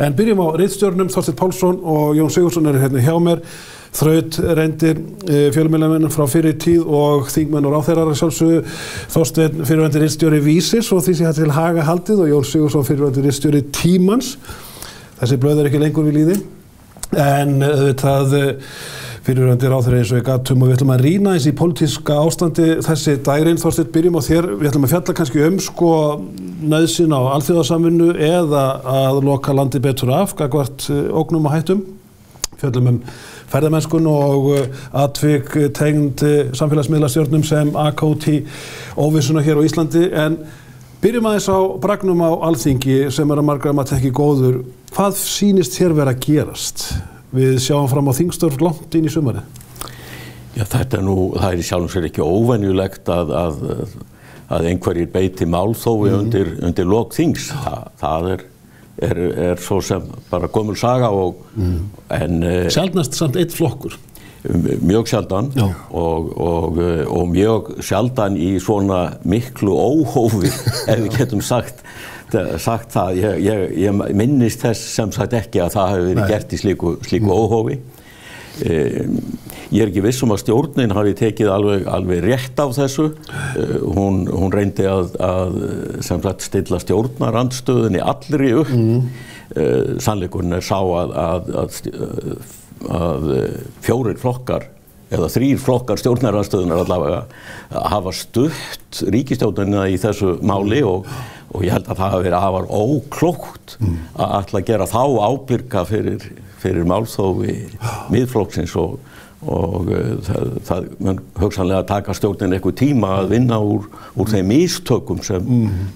En byrjum á ritstjórnum, Þorsteinn Pálsson og Jón Sigurðsson hérna hjá mér, þrautreyndir fjölmiðlamenn frá fyrri tíð og þingmenn og ráðherrar að sjálfsögðu, Þorsteinn fyrrverandi ritstjóri Vísis og því sé hægt til Haga haldið og Jón Sigurðsson fyrrverandi ritstjóri Tímans. Þessi blöð ekki lengur við líði, en auðvitað fyrrverandi ráðherra eins og ég gat og við ætlum að rýna eins í pólitíska ástandi þessi dægrin. Þorsteinn, byrjum á þér. Við ætlum að fjalla kannski nauðsyn á alþjóðasamvinnu eða að loka landi betur af gagnvart ógnum og hættum. Fjöllum ferðamennskun og atvik tengd samfélagsmiðlastjórnum sem AKT óvissuna hér á Íslandi. En byrjum aðeins á bragnum á Alþingi sem að margra að ekki góður. Hvað sýnist þér vera að gerast? Við sjáum fram á þingstörf langt inn í sumarið. Já, það í sjálfum sér ekki óvenjulegt að einhverjir beiti málþófi undir lok þings. Það er svo sem bara gömul saga en sjaldnast samt einn flokkur. Mjög sjaldan og mjög sjaldan í svona miklu óhófi, ef við getum sagt það. Ég minnist þess sem sagt ekki að það hefur verið gert í slíku óhófi. Ég ekki viss að stjórnin hafi tekið alveg rétt á þessu. Hún reyndi að sem sagt stilla stjórnarandstöðunni allri upp. Sannleikurinn sá að 4 flokkar eða 3 flokkar stjórnarandstöðunar allavega hafa stutt ríkisstjórnina í þessu máli og ég held að það hafi verið afar óklókt að ætla að gera þá ábyrga fyrir málþófi Miðflokksins og það mun hugsanlega taka stjórnin eitthvað tíma að vinna úr þeim mistökum sem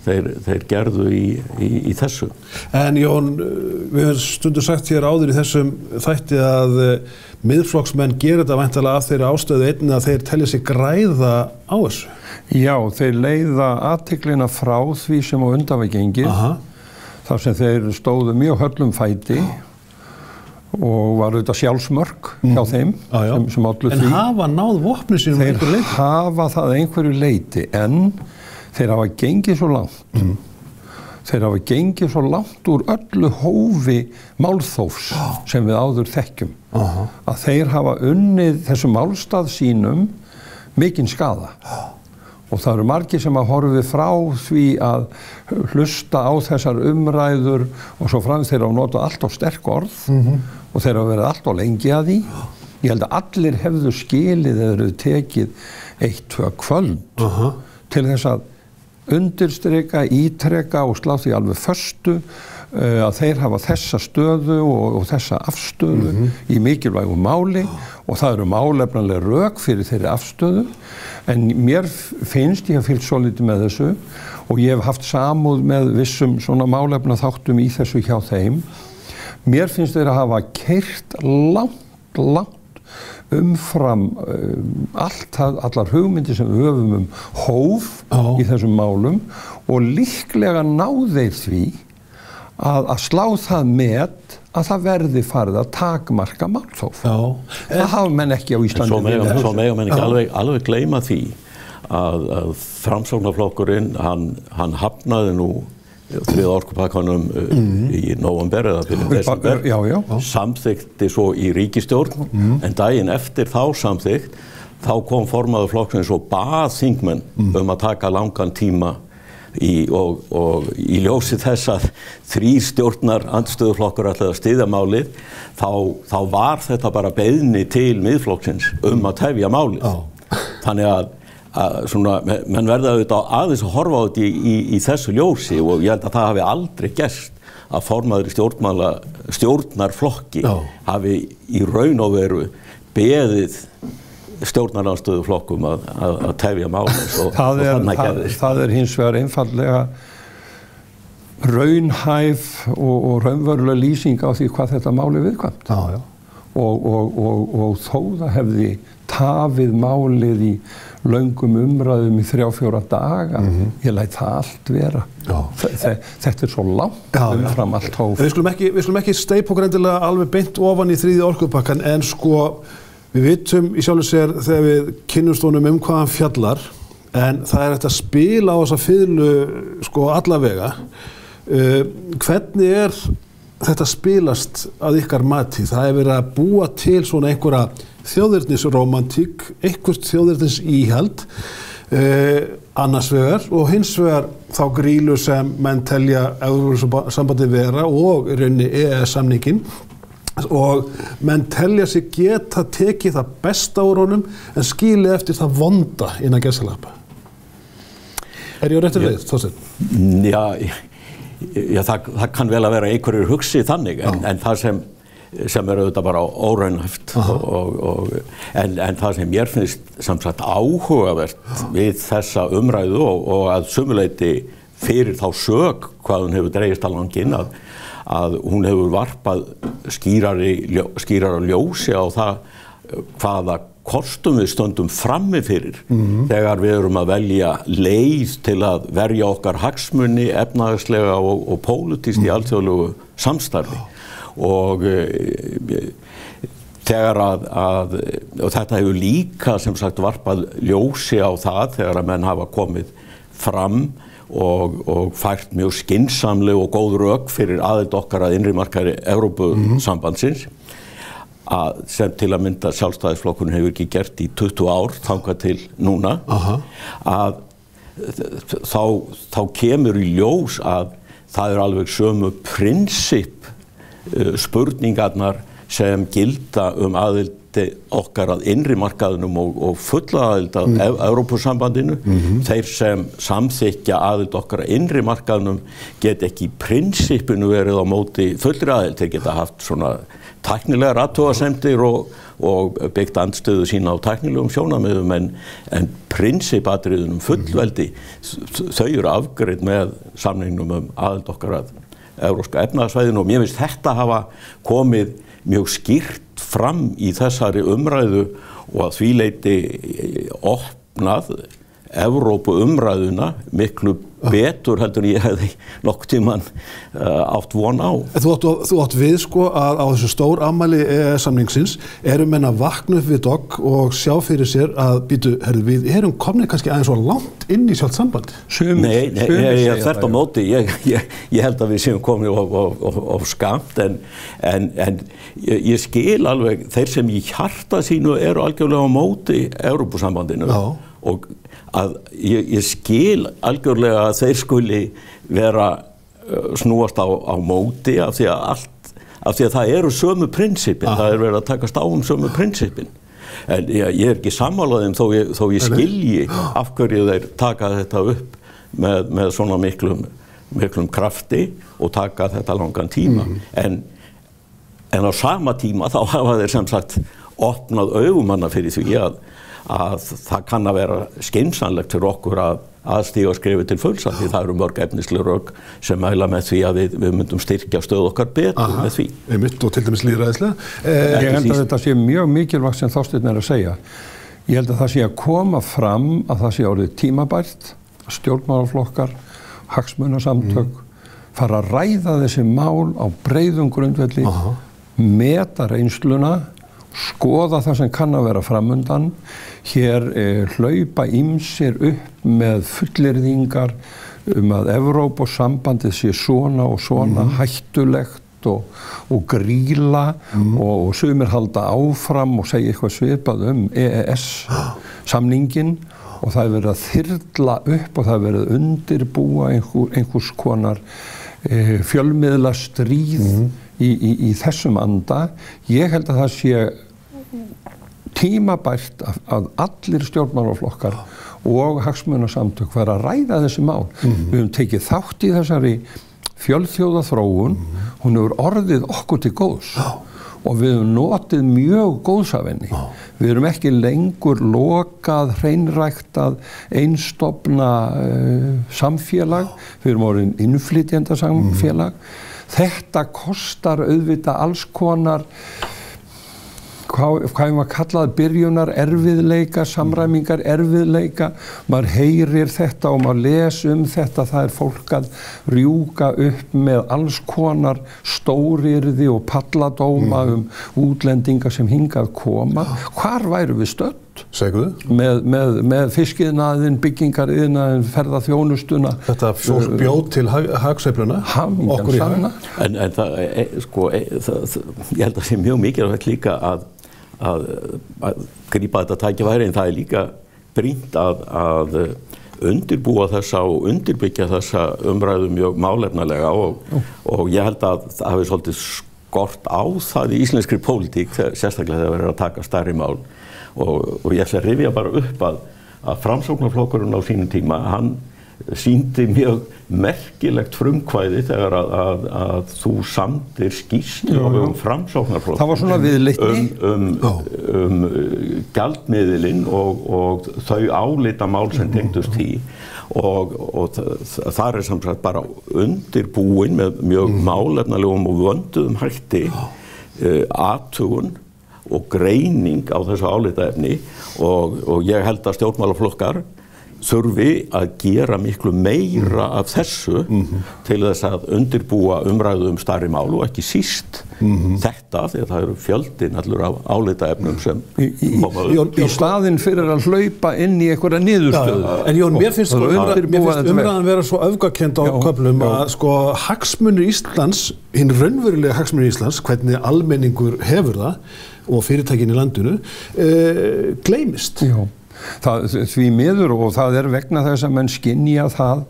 þeir gerðu í þessu. En Jón, við höfum stundum sagt hér áður í þessum þætti að Miðflokksmenn gera þetta væntanlega af þeirri ástæðu einnig að þeir telja sig græða á þessu. Já, þeir leiða athyglina frá því sem á undan var gengið, þar sem þeir stóðu mjög höllum fæti og var auðvitað sjálfsmörk hjá þeim sem ollu því. En hafa náð vopni sínum einhverju leyti? Þeir hafa það einhverju leyti, en þeir hafa gengið svo langt. Þeir hafa gengið svo langt úr öllu hófi málþófs sem við áður þekkjum. Að þeir hafa unnið þessum málstað sínum mikinn skaða. Og það eru margir sem að horfi frá því að hlusta á þessar umræður og svo framvegis þeir hafa notað allt of sterk orð og þeir hafa verið allt of lengi að því. Ég held að allir hefðu skilið eða eru tekið 1-2 kvöld til þess að undirstrika, ítreka og slá því alveg föstu að þeir hafa þessa stöðu og þessa afstöðu í mikilvægu máli og það eru málefnaleg rök fyrir þeirri afstöðu. En mér finnst, ég hef fylgst svolítið með þessu og ég hef haft samúð með vissum svona málefna þáttum í þessu hjá þeim. Mér finnst þeir að hafa keyrt langt umfram allar hugmyndir sem við höfum hóf í þessum málum og líklega ná þeir því að slá það með að það verði farið að takmarka málþóf. Það hafa menn ekki á Íslandi. Svo mega menn ekki alveg gleyma því að Framsóknarflokkurinn, hann hafnaði nú 3. orkupakkanum í nóvember eða byrjun desember, samþykkti svo í ríkisstjórn, en daginn eftir þá samþykkt, þá kom formaður flokksins og bað þingmenn að taka langan tíma og í ljósi þess að 3 stjórnarandstöðuflokkur ætlaði að styðja málið, þá var þetta bara beiðni til Miðflokksins að tefja málið. Þannig að menn verða auðvitað aðeins að horfa á þetta í þessu ljósi og ég held að það hafi aldrei gerst að formaður í stjórnarflokki hafi í raun og veru beðið stjórnarandstöðuflokkum að tefja málið og þannig gerðist. Það hins vegar einfaldlega raunhæf og raunveruleg lýsing á því hvað þetta máli viðkvæmt. Og þó það hefði tafið málið í löngum umræðum í 3-4 daga, ég læt það allt vera. Þetta svo langt umfram allt hóf. Við skulum ekki steypa okkur endilega alveg beint ofan í 3. orkupakkan, en við vitum í sjálfu sér þegar við kynnumst honum hvað hann fjallar, en það hægt að spila á þessa fiðlu allavega. Hvernig þetta spilast að ykkar mati? Það verið að búa til svona einhverja þjóðernisromantík, einhvert þjóðernis íhald, annars vegar og hins vegar þá grílu sem menn telja Evrópusambandið vera og í rauninni EES-samningin og menn telja sig geta tekið það besta úr honum en skilið eftir það vonda innan gæsalappa. Ég á réttir leið, Þorsteinn? Já, það kann vel að vera einhverjur hugsi þannig, en það sem auðvitað bara óraunhæft en það sem mér finnst sem sagt áhugavert við þessa umræðu og að sumuleyti fyrir þá sök hvað hún hefur dregist að langinn að hún hefur varpað skýrara ljósi á það hvaða kostum við stöndum frammi fyrir þegar við erum að velja leið til að verja okkar hagsmuni efnahagslega og pólitískt í alþjóðlegu samstarfi og þegar og þetta hefur líka sem sagt varpað ljósi á það þegar að menn hafa komið fram og fært mjög skynsamleg og góð rök fyrir aðild okkar að innri markaði Evrópusambandsins sem til að mynda Sjálfstæðisflokkurinn hefur ekki gert í 20 ár þangað til núna að þá kemur í ljós að það alveg sömu prinsip spurningarnar sem gilda aðild okkar að innri markaðinum og fulla aðild að Evrópusambandinu. Þeir sem samþykkja aðild okkar að innri markaðinum get ekki í prinsipinu verið á móti fullri aðild. Þeir geta haft svona tæknilegar athugasemdir og byggt andstöðu sína á tæknilegum sjónarmiðum en prinsipatriðunum fullveldi þau eru afgreidd með samningnum aðild okkar að Evrópska efnahagssvæðinu og mér finnst þetta hafa komið mjög skýrt fram í þessari umræðu og að því leyti opnað Evrópu umræðuna miklu betur heldur en ég hefði nokkuð tímann átt von á. Þú átt við sko að á þessu stór afmæli EES-samningsins menn að vakna upp við dogg og sjá fyrir sér að við erum komnir kannski aðeins svo langt inn í sjálft sambandi. Nei, þvert á móti. Ég held að við séum komið of skamt en ég skil alveg þeir sem í hjarta sínu eru algjörlega á móti Evrópusambandinu og að ég skil algjörlega að þeir skuli vera snúast á móti af því að það eru sömu prinsipin, það verið að takast á sömu prinsipin. En ég ekki sammála þeim þó ég skilji af hverju þeir taka þetta upp með svona miklum krafti og taka þetta langan tíma. En á sama tíma þá hafa þeir sem sagt opnað augumanna fyrir því að það kann að vera skynsamlegt fyrir okkur að stíga skrifið til fulls af því það eru mörg efnisleg rök sem mæla með því að við myndum styrkja stöð okkar betur með því. Einmitt og til dæmis lýðræðislega. Ég held að þetta sé mjög mikilvægt sem Þorsteinn að segja. Ég held að það sé að koma fram að það sé orðið tímabært, stjórnmálaflokkar, hagsmunasamtök, fara að ræða þessi mál á breiðum grundvelli, meta reynsluna, skoða það sem kann að vera framundan. Hér hlaupa ýmsir upp með fullyrðingar að Evrópusambandið sé svona og svona hættulegt og gríla og sumir halda áfram og segja eitthvað svipað EES-samningin og það verið að þyrla upp og það verið að undirbúa einhvers konar fjölmiðla stríð í þessum anda. Ég held að það sé tímabært að allir stjórnmálaflokkar og hagsmunasamtök vera að ræða þessi mál. Við höfum tekið þátt í þessari fjölþjóðaþróun, hún hefur orðið okkur til góðs og við höfum notið mjög góðs af henni. Við erum ekki lengur lokað, hreinræktað, einstofna samfélag, við erum orðin innflytjenda samfélag. Þetta kostar auðvitað alls konar hvað maður kallaði byrjunar erfiðleika, samræmingar erfiðleika. Maður heyrir þetta og maður les þetta. Það fólk að rjúka upp með alls konar stórirði og palladóma útlendinga sem hingað koma. Hvar væru við stödd? Segðu? Með fiskiðnaðinn, byggingariðnaðinn, ferðaþjónustuna. Þetta fólk bjóð til hagsveifluna, okkur í hana. En það, sko, ég held að sé mjög mikilvægt líka að grípa þetta tækifæri, en það líka brýnt að undirbúa þessa og undirbyggja þessa umræðu mjög málefnalega og ég held að það hafi svolítið skort á það í íslenskri pólitík, sérstaklega þegar verið að taka stærri mál og ég ætla að rifja bara upp að Framsóknarflokkurinn á sínum tíma, hann sýndi mjög merkilegt frumkvæði þegar að þú samdir skýrslu Framsóknarflokk. Það var svona viðleitni gjaldmiðilinn og þau álitamál sem tengdust því og það sem sagt bara undirbúin með mjög málefnalegum og vönduðum hætti athugun og greining á þessu álitaefni og ég held að stjórnmálaflokkar þurfi að gera miklu meira af þessu til þess að undirbúa umræðu stærri mál og ekki síst þetta, því að það eru fjöldinn allur af álitaefnum sem koma upp. Í staðinn fyrir að hlaupa inn í einhverja niðurstöðu. En Jón, mér finnst umræðan vera svo öfgakennd á köflum að sko hagsmunir Íslands, hinn raunverulega hagsmunir Íslands, hvernig almenningur hefur það og fyrirtækin í landinu, gleymist. Já. Því miður og það vegna þess að menn skynja það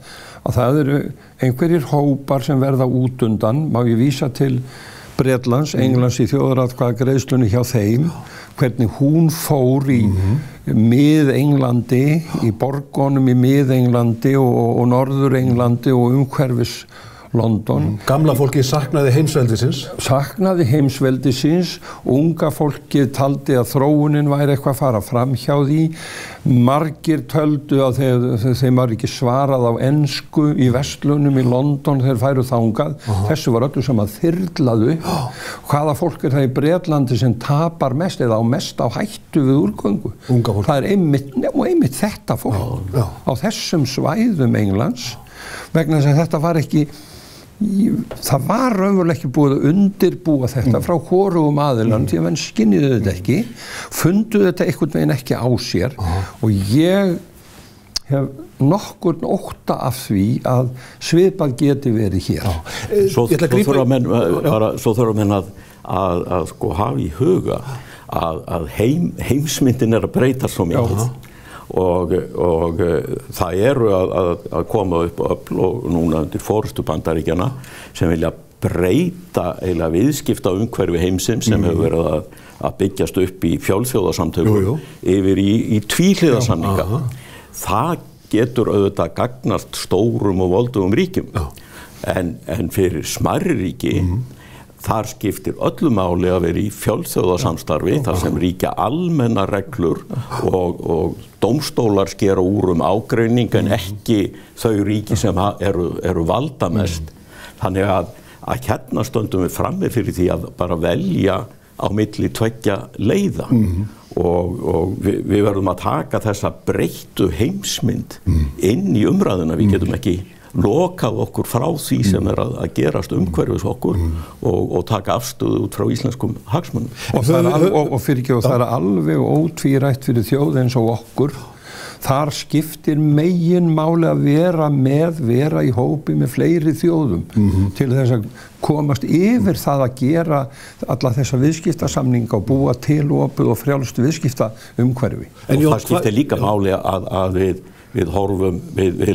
að það eru einhverjir hópar sem verða út undan, má ég vísa til Bretlands, Englands í þjóðaratkvæðagreiðslunni hjá þeim, hvernig hún fór í Mið-Englandi, í borgonum í Mið-Englandi og Norður-Englandi og umhverfis London. Gamla fólkið saknaði heimsveldisins. Saknaði heimsveldisins, unga fólkið taldi að þróunin væri eitthvað að fara fram hjá því. Margir töldu að þeim var ekki svarað á ensku í verslunum í London þegar færu þangað. Þessu var öllu sem að þyrlaðu. Hvaða fólk það í Bretlandi sem tapar mest eða á mest á hættu við úrgöngu? Unga fólk. Það einmitt þetta fólk á þessum svæðum Englands vegna þess að þetta var ekki það var raunverulega ekki búið að undirbúa þetta frá hvorugum aðilann því að menn skynjuðu þetta ekki, funduðu þetta einhvern veginn ekki á sér og ég hef nokkurn ótta af því að svipað geti verið hér. Svo þurfa menn að sko hafa í huga að heimsmyndin að breyta svo mikið. Og það eru að koma upp öfl og núna undir forystu Bandaríkjanna sem vilja breyta eiginlega viðskipta umhverfi heimsins sem hefur verið að byggjast upp í fjölþjóðasamtökum yfir í tvíhliðasamninga. Það getur auðvitað gagnast stórum og voldugum ríkjum en fyrir smærri ríki þar skiptir öllu máli að vera í fjölþjóðasamstarfi þar sem ríkja almennar reglur og dómstólar skera úr ágreining en ekki þau ríki sem eru valdamest. Þannig að hérna stöndum við frammi fyrir því að bara velja á milli tveggja leiða og við verðum að taka þessa breyttu heimsmynd inn í umræðuna. Við getum ekki lokað okkur frá því sem að gerast umhverfis okkur og taka afstöðu út frá íslenskum hagsmunum. Og það er alveg ótvírætt fyrir þjóð eins og okkur. Þar skiptir meginmáli að vera í hópi með fleiri þjóðum til þess að komast yfir það að gera alla þessa viðskiptasamninga og búa til opið og frjálst viðskipta umhverfi. Og það skiptir líka máli að við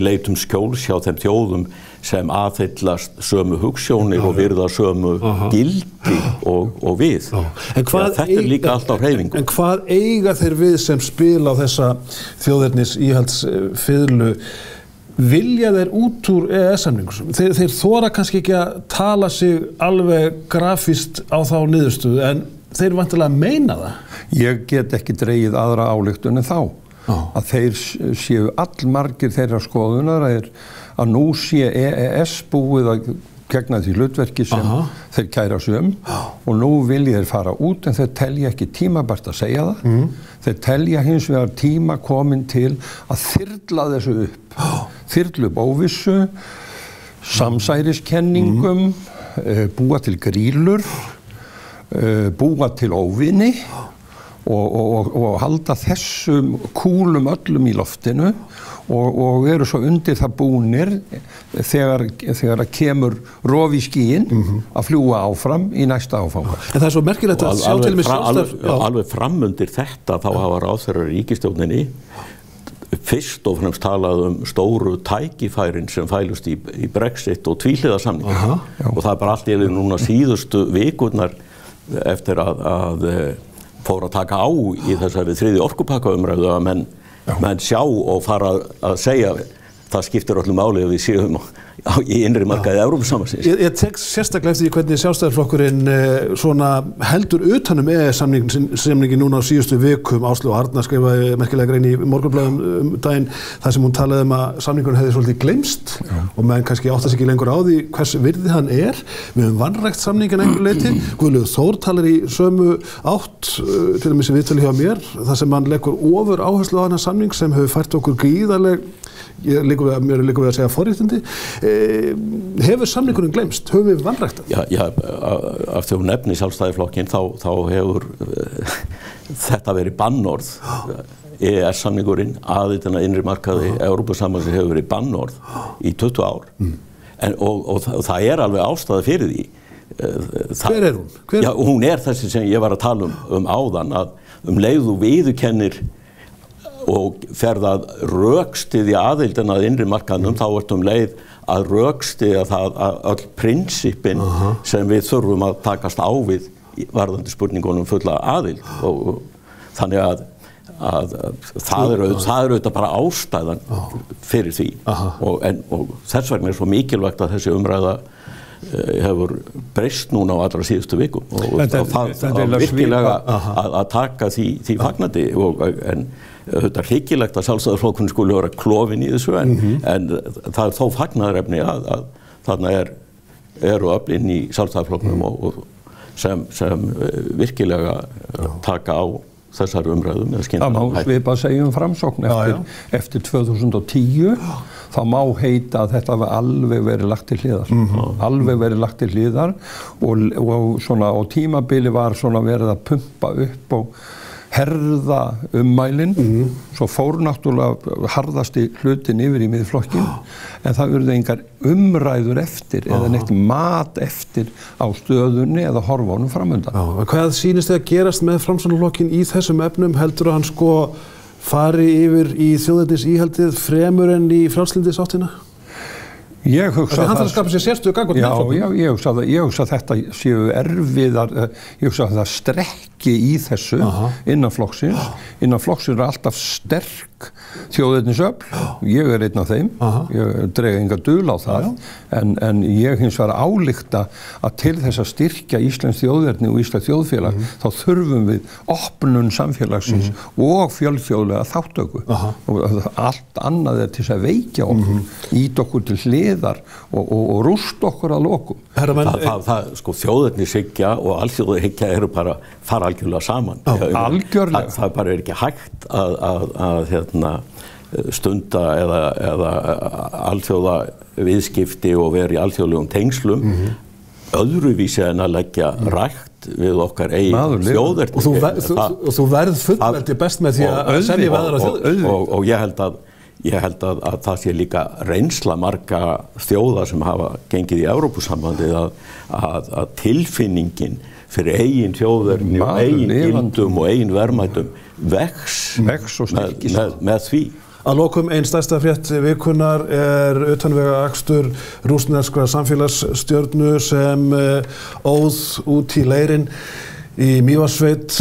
leitum skjóls hjá þeim þjóðum sem aðhyllast sömu hugsjónir og virða sömu gildi og við. Þetta líka allt á hreyfingu. En hvað eiga þeir við sem spila á þessa þjóðernis íhaldsfiðlu? Vilja þeir út úr EES-samningum? Þeir þora kannski ekki að tala sig alveg grafískt á þá niðurstöðu en þeir vantilega meina það. Ég get ekki dregið aðra ályktun en þá. Að þeir séu allmargir þeirra skoðunar að nú sé EES búið að gegna því hlutverki sem þeir kæra sig og nú vilja þeir fara út en þeir telja ekki tímabært að segja það. Þeir telja hins vegar tíma komin til að þyrla þessu upp. Þyrla upp óvissu, samsæriskenningum, búa til grýlur, búa til óvini og halda þessum kúlum öllum í loftinu og eru svo undir það búnir þegar það kemur rof í skýin að fljúga áfram í næsta áfanga. En það svo merkilegt að sjá til mig alveg framundir þetta þá hafa ráðherrar í ríkisstjórninni fyrst og fremst talað stóru tækifærin sem fælust í Brexit og tvíhliðasamninga og það bara allt yfir núna síðustu vikurnar eftir að fór að taka á í þessari þriðju orkupakkaumræðu að menn sjá og fara að segja það skiptir öllum máli ef við séum í innri markaði Evrópusambandsins. Ég tek sérstaklega eftir því hvernig Sjálfstæðisflokkurinn svona heldur utanum EES-samningin núna á síðustu vikum. Áslaug Arna skrifaði merkilega grein í Morgunblaðinu daginn þar sem hún talaði að samningurinn hefði svolítið gleymst og menn kannski áttast ekki lengur á því hvers virði hann er. Við höfum vanrækt samningin einhver leyti. Guðlaugur Þór talar í sömu átt, til dæmis í viðtali hjá mér, þar sem hann leggur ofur áherslu á þennan samning sem hefur fært okkur gríðarleg mér er líka við að segja forréttindi. Hefur samningurinn gleymst? Höfum við vanrækt það? Já, af því hún nefnir Sjálfstæðisflokkinn þá hefur þetta verið bannorð. EES-samningurinn, aðildin að innri markaði Evrópusambandsins hefur verið bannorð í 20 ár. Og það er alveg ástæða fyrir því. Hver er hún? Já, hún er þessi sem ég var að tala áðan, að leið þú viðurkennir og ferð að rökstyðja aðildina að innri markaðnum þá ertu leið að rökstyðja það að öll prinsipin sem við þurfum að takast á við varðandi spurningunum fulla aðild og þannig að það er auðvitað bara ástæðan fyrir því og þess vegna er svo mikilvægt að þessi umræða hefur breyst núna á allra síðustu vikum og það virkilega að taka því fagnandi en þetta er hyggilegt að Sjálfstæðisflokkurinn skuli vera klofin í þessu en það er þó fagnaðarefni að þarna eru öflin í Sjálfstæðisflokknum og sem virkilega taka á þessar umræðum eða skyndilega. Það má svipað segja Framsókn eftir 2010 þá má heita að þetta hafi alveg verið lagt til hliðar. Alveg verið lagt til hliðar og tímabili var svona verið að pumpa upp og herða ummælin, svo fór náttúrulega harðasti hlutin yfir í Miðflokkinn, en það urðu engar umræður eftir eða neitt mat eftir á stöðunni eða horfunum framundan. Hvað sýnist þið að gerast með Framsóknarflokkinn í þessum efnum? Heldur að hann fari yfir í þjóðernisíhaldið fremur en í frjálslyndisáttina? Ég hugsa hann þarf að skapa sér sérstöðu gagnvart Miðflokknum. Ég hugsa að þetta séu erfiðar, ég hugsa að það strekki í þessu innan flokksins. Innan flokksins er alltaf sterk þjóðernisöfl. Ég er einn af þeim. Ég dreg enga dul á það. En ég hins vegar álykta að til þess að styrkja íslenskt þjóðerni og íslenskt þjóðfélag þá þurfum við opnun samfélagsins og fjölþjóðlega þáttöku. Og allt annað er til að veikja okkur, ít okkur til hliðar og rúst okkur að lokum. Þjóðernishyggja og alþjóðahyggja eru bara fara algjörlega saman. Algjörlega. Það bara er ekki hægt að stunda eða alþjóða viðskipti og vera í alþjóðlegum tengslum öðruvísi en að leggja rækt við okkar eigin þjóðerni. Og þú verð fullveldi best með því að semja við aðra þjóðir. Og ég held að það sé líka reynsla marga þjóða sem hafa gengið í Evrópusambandið að tilfinningin fyrir eigin þjóðerni og eigin gildum og eigin verðmætum vex með því. Að lokum einn stærsta frétt vikunnar er utanvegaakstur rússneskra samfélagsstjörnu sem óð út í leirinn í Mývatnssveit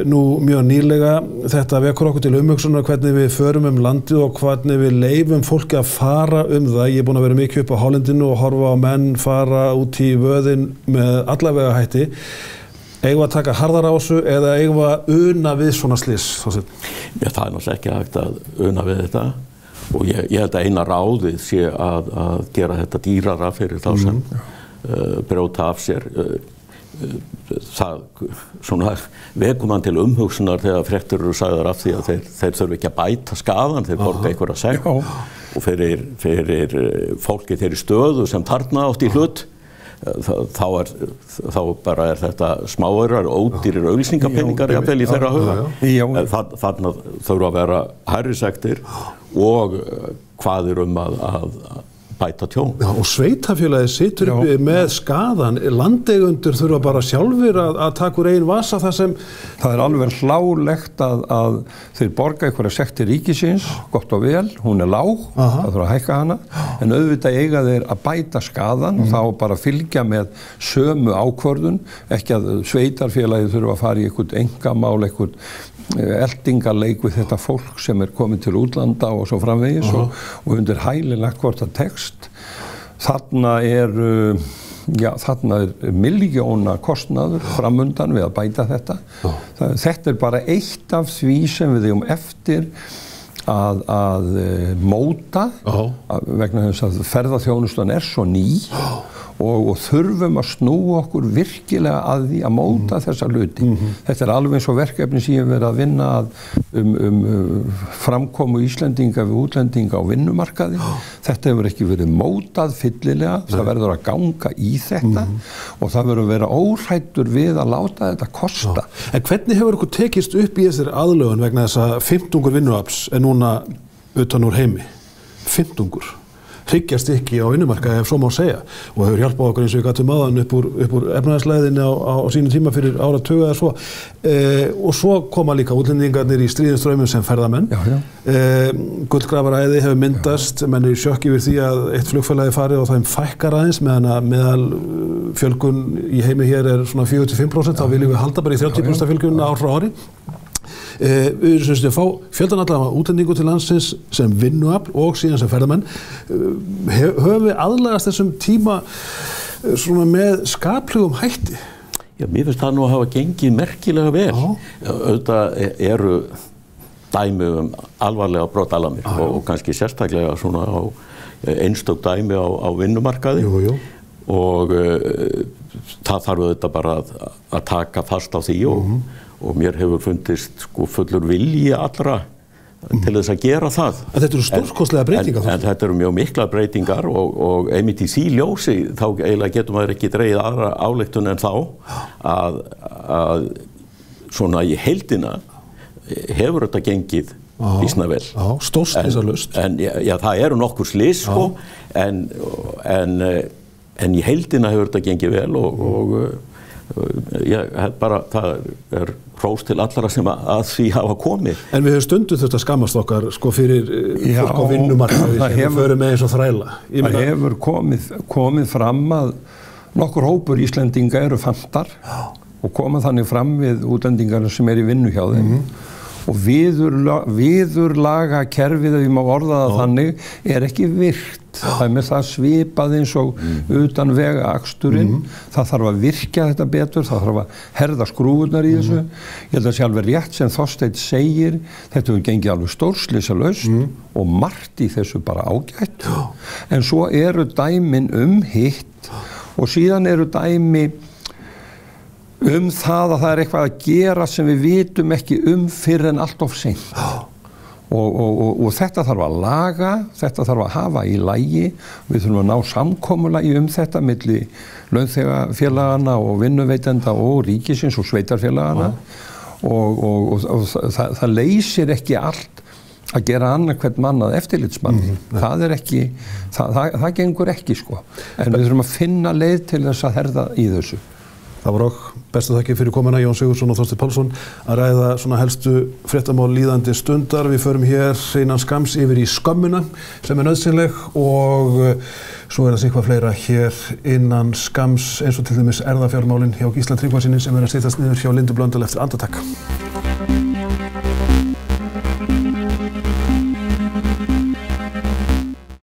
nú mjög nýlega. Þetta vekur okkur til umhugsunar hvernig við förum landið og hvernig við leyfum fólki að fara það. Ég er búinn að vera mikið upp á hálendinu og horfa á menn fara út í vöðin með allavega hætti. Eigum við að taka harðar á þessu eða eigum við að una við svona slys? Það er náttúrulega ekki hægt að una við þetta og ég held að eina ráðið sé að gera þetta dýrara fyrir þá sem brjóta af sér. Það svona vekur mann til umhugsunar þegar fréttir eru sagðar af því að þeir þurfi ekki að bæta skaðan, þeir borga einhverja sekt og fyrir fólki þeirri stöðu sem þarna átt í hlut þá bara þetta smáaurar, ódýrir auglýsingapeningar jafnvel í þeirra huga. Þarna þurfa að vera hærri sektir og kvaðir að bæta tjón. Já, og sveitarfélagið situr uppi með skaðan. Landeigendur þurfa bara sjálfur að taka úr eigin vasa þar sem... Það alveg hlálegt að þeir borga einhverja sektir ríkisins, gott og vel, hún lág, það þurfa að hækka hana, en auðvitað eiga þeir að bæta skaðan og þá bara fylgja með sömu ákvörðun, ekki að sveitarfélagið þurfa að fara í einhvern engamál, einhvern eldingarleik við þetta fólk sem komið til útlanda og svo framvegis og undir hælilegt hvort að text. Þarna er milljóna kostnaður framundan við að bæta þetta. Þetta bara eitt af því sem við eigum eftir að móta vegna þess að ferðaþjónustan svo ný og þurfum að snúa okkur virkilega að því að móta þessa hluti. Þetta alveg eins og verkefni sem ég verið að vinna framkomu Íslendinga við útlendinga á vinnumarkaði. Þetta hefur ekki verið mótað fyllilega, það verður að ganga í þetta og það verður að vera óhræddur við að láta þetta kosta. En hvernig hefur ykkur tekist upp í þessari aðlögun vegna þess að 15 vinnuafls núna utan úr heimi? 15 hryggjast ekki á vinnumarkaði ef svo má segja og hefur hjálpað okkur eins og við gátum áðan upp úr efnahagslæðinni á sínum tíma fyrir áratuga eða svo og svo koma líka útlendingarnir í stríðinstraumum sem ferðamenn. Gullgrafaræði hefur myndast, menn í sjokki yfir því að eitt flugfélagi farið og þeim fækkar aðeins meðal fjölgun í heimi hér svona 4-5%, þá viljum við halda bara í 30% fjölgun ár frá ári. Við erum sem að fá fjöldan allavega útlendingu til landsins sem vinnuafl og síðan sem ferðamenn. Höfum við aðlagast þessum tíma svona með skaplegum hætti? Já, mér finnst það nú að hafa gengið merkilega vel. Auðvitað eru dæmi alvarlega brotalamir og kannski sérstaklega svona á einstök dæmi á vinnumarkaði. Og það þarf auðvitað bara að taka fast á því og mér hefur fundist fullur vilji allra til þess að gera það. En þetta eru stórkostlega breytingar? En þetta eru mjög miklar breytingar og einmitt í því ljósi þá eiginlega getur maður ekki dregið aðra ályktun en þá að svona í heildina hefur þetta gengið býsna vel. Stórslysalaust. En það eru nokkur slys en í heildina hefur þetta gengið vel og ég held bara það hrós til allra sem að því hafa komið. En við höfum stundum þurft að skammast okkar fyrir fólk á vinnumarkaði sem við förum með eins og þræla. Það hefur komið fram að nokkur hópur Íslendinga eru fantar og koma þannig fram við útlendingar sem í vinnu hjá þeim. Og viðurlaga kerfið, ef ég má orða það þannig, ekki virkt. Það með það svipað eins og utan vegaaksturinn. Það þarf að virkja þetta betur, það þarf að herða skrúfurnar í þessu. Ég held að sé alveg rétt sem Þorsteinn segir, þetta hefur gengið alveg stórslysalaust og margt í þessu bara ágætt. En svo eru dæmin hitt og síðan eru dæmi það að það eitthvað að gera sem við vitum ekki fyrr en allt of seint. Og þetta þarf að laga, þetta þarf að hafa í lagi. Við þurfum að ná samkomulagi þetta milli launþegafélagana og vinnuveitenda og ríkisins og sveitarfélagana. Og það leysir ekki allt að gera annarkvæmt mannað eftirlitsmanni. Það gengur ekki sko. En við þurfum að finna leið til þess að herða í þessu. Það var bestu þakkir fyrir komuna Jón Sigurðsson og Þorsteinn Pálsson að ræða svona helstu fréttamál líðandi stundar. Við förum hér innan skamms yfir í skömmuna sem nauðsynleg og svo það eitthvað fleira hér innan skamms eins og til dæmis erfðafjármálin hjá Gísla Tryggvasyni sem að styttast niður hjá Lindu Blöndal eftir andartak.